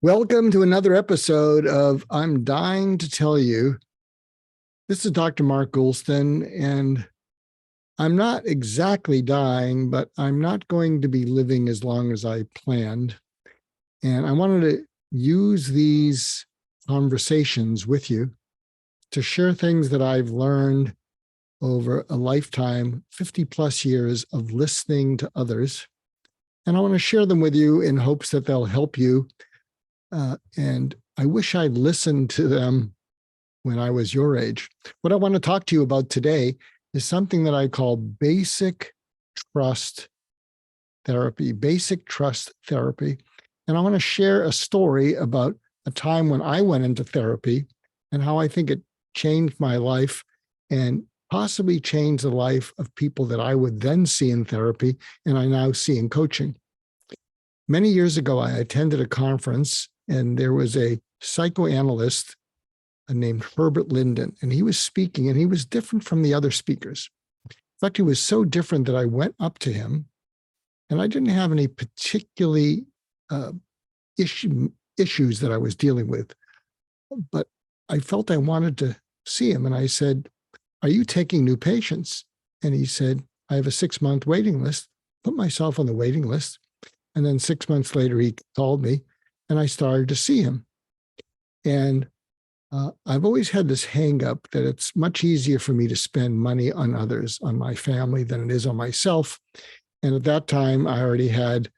Welcome to another episode of I'm Dying to Tell You. This is Dr. Mark Goulston, and I'm not exactly dying, but I'm not going to be living as long as I planned. And I wanted to use these conversations with you to share things that I've learned over a lifetime, 50 plus years of listening to others. And I want to share them with you in hopes that they'll help you. And I wish I'd listened to them when I was your age. What I want to talk to you about today is something that I call basic trust therapy, basic trust therapy. And I want to share a story about a time when I went into therapy and how I think it changed my life and possibly changed the life of people that I would then see in therapy and I now see in coaching. Many years ago, I attended a conference and there was a psychoanalyst named Herbert Linden, and he was speaking, and he was different from the other speakers. In fact, he was so different that I went up to him, and I didn't have any particularly issues that I was dealing with, but I felt I wanted to see him, and I said, "Are you taking new patients?" And he said, "I have a 6-month waiting list." Put myself on the waiting list, and then 6 months later, he called me, and I started to see him. And I've always had this hang up that it's much easier for me to spend money on others, on my family, than it is on myself. And at that time, I already had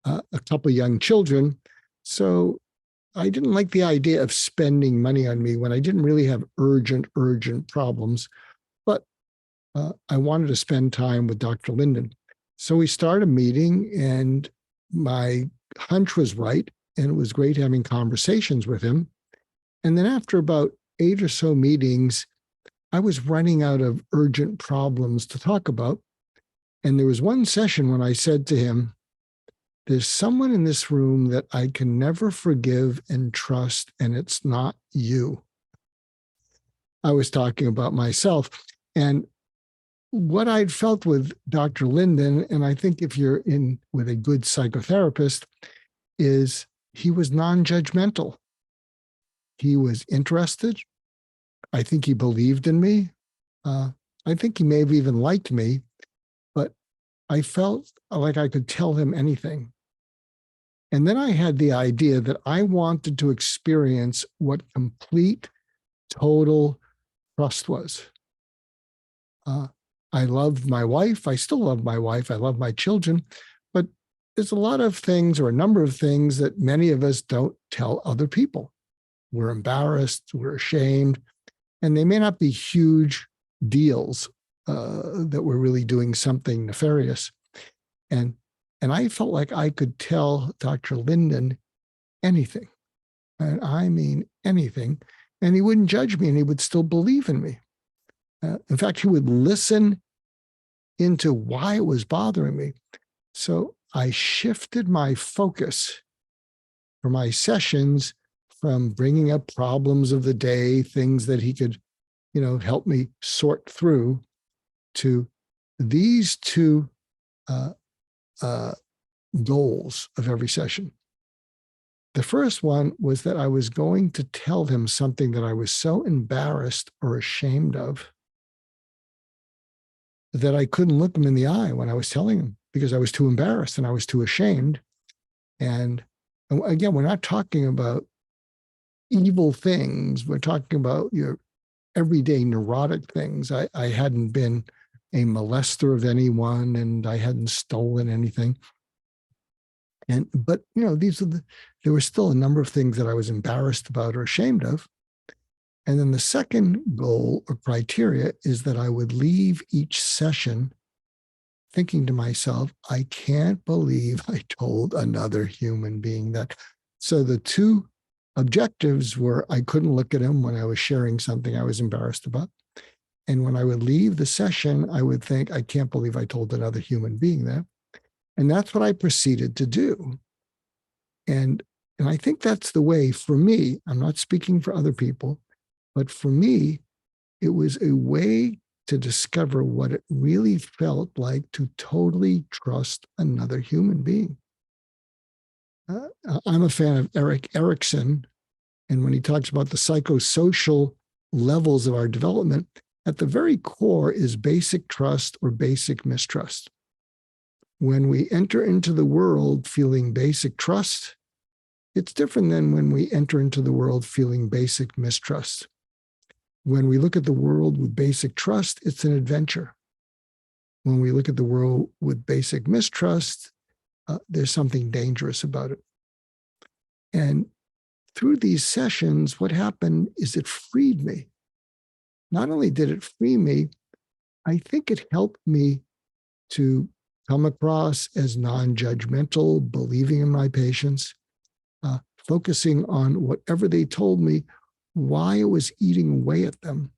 a couple young children. So I didn't like the idea of spending money on me when I didn't really have urgent problems. But I wanted to spend time with Dr. Linden. So we started meeting, and my hunch was right. And it was great having conversations with him. And then after about 8 or so meetings, I was running out of urgent problems to talk about. And there was one session when I said to him, "There's someone in this room that I can never forgive and trust, and it's not you." I was talking about myself. And what I'd felt with Dr. Linden, and I think if you're in with a good psychotherapist, is he was non-judgmental. He was interested. I think he believed in me. I think he may have even liked me, but I felt like I could tell him anything. And then I had the idea that I wanted to experience what complete, total trust was. I loved my wife. I still love my wife. I love my children. But there's a lot of things, or a number of things, that many of us don't tell other people. We're embarrassed, we're ashamed, and they may not be huge deals that we're really doing something nefarious. And I felt like I could tell Dr. Linden anything, and I mean anything, and he wouldn't judge me, and he would still believe in me. In fact, he would listen into why it was bothering me. So I shifted my focus for my sessions from bringing up problems of the day, things that he could, help me sort through, to these two goals of every session. The first one was that I was going to tell him something that I was so embarrassed or ashamed of that I couldn't look him in the eye when I was telling him, because I was too embarrassed and I was too ashamed. And again, we're not talking about evil things. We're talking about your everyday neurotic things. I hadn't been a molester of anyone, and I hadn't stolen anything. But there were still a number of things that I was embarrassed about or ashamed of. And then the second goal or criteria is that I would leave each session thinking to myself, I can't believe I told another human being that. So the two objectives were, I couldn't look at him when I was sharing something I was embarrassed about. And when I would leave the session, I would think, I can't believe I told another human being that. And that's what I proceeded to do. And I think that's the way, for me, I'm not speaking for other people, but for me, it was a way to discover what it really felt like to totally trust another human being. I'm a fan of Erik Erikson, and when he talks about the psychosocial levels of our development, at the very core is basic trust or basic mistrust. When we enter into the world feeling basic trust, it's different than when we enter into the world feeling basic mistrust. When we look at the world with basic trust, it's an adventure. When we look at the world with basic mistrust, there's something dangerous about it. And through these sessions, what happened is it freed me. Not only did it free me, I think it helped me to come across as non-judgmental, believing in my patients, focusing on whatever they told me, why it was eating away at them.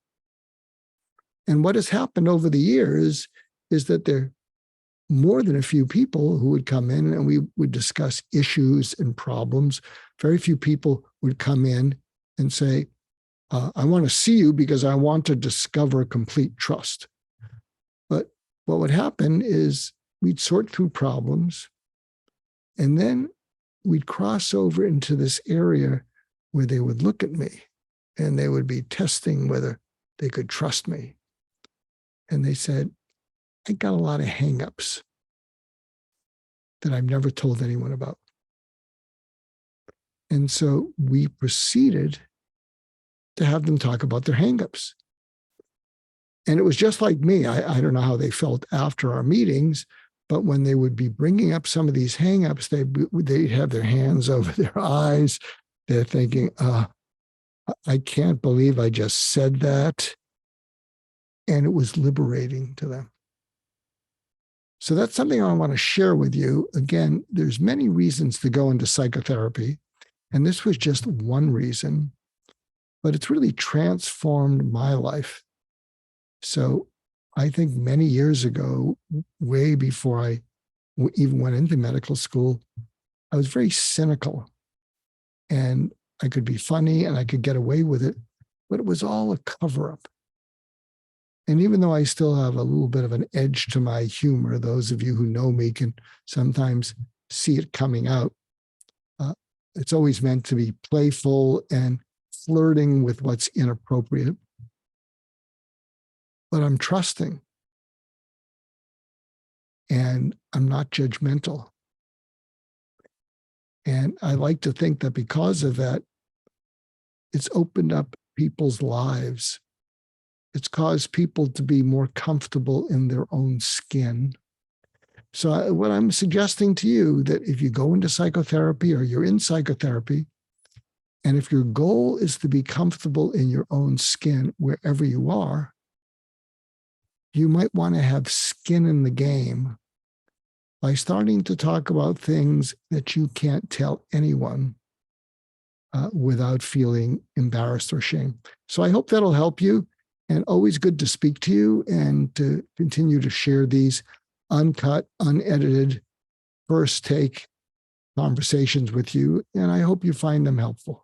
And what has happened over the years is that there are more than a few people who would come in and we would discuss issues and problems. Very few people would come in and say, I want to see you because I want to discover complete trust. But what would happen is we'd sort through problems, and then we'd cross over into this area where they would look at me and they would be testing whether they could trust me. And they said, I got a lot of hangups that I've never told anyone about. And so we proceeded to have them talk about their hangups. And it was just like me. I don't know how they felt after our meetings, but when they would be bringing up some of these hangups, they'd have their hands over their eyes. They're thinking, I can't believe I just said that. And it was liberating to them. So that's something I want to share with you. Again, there's many reasons to go into psychotherapy, and this was just one reason, but it's really transformed my life. So I think many years ago, way before I even went into medical school, I was very cynical, and I could be funny and I could get away with it, but it was all a cover-up. And even though I still have a little bit of an edge to my humor, those of you who know me can sometimes see it coming out. It's always meant to be playful and flirting with what's inappropriate. But I'm trusting. And I'm not judgmental. And I like to think that because of that, it's opened up people's lives. It's caused people to be more comfortable in their own skin. So what I'm suggesting to you, that if you go into psychotherapy or you're in psychotherapy, and if your goal is to be comfortable in your own skin wherever you are, you might want to have skin in the game by starting to talk about things that you can't tell anyone without feeling embarrassed or shame. So I hope that'll help you. And always good to speak to you and to continue to share these uncut, unedited, first take conversations with you. And I hope you find them helpful.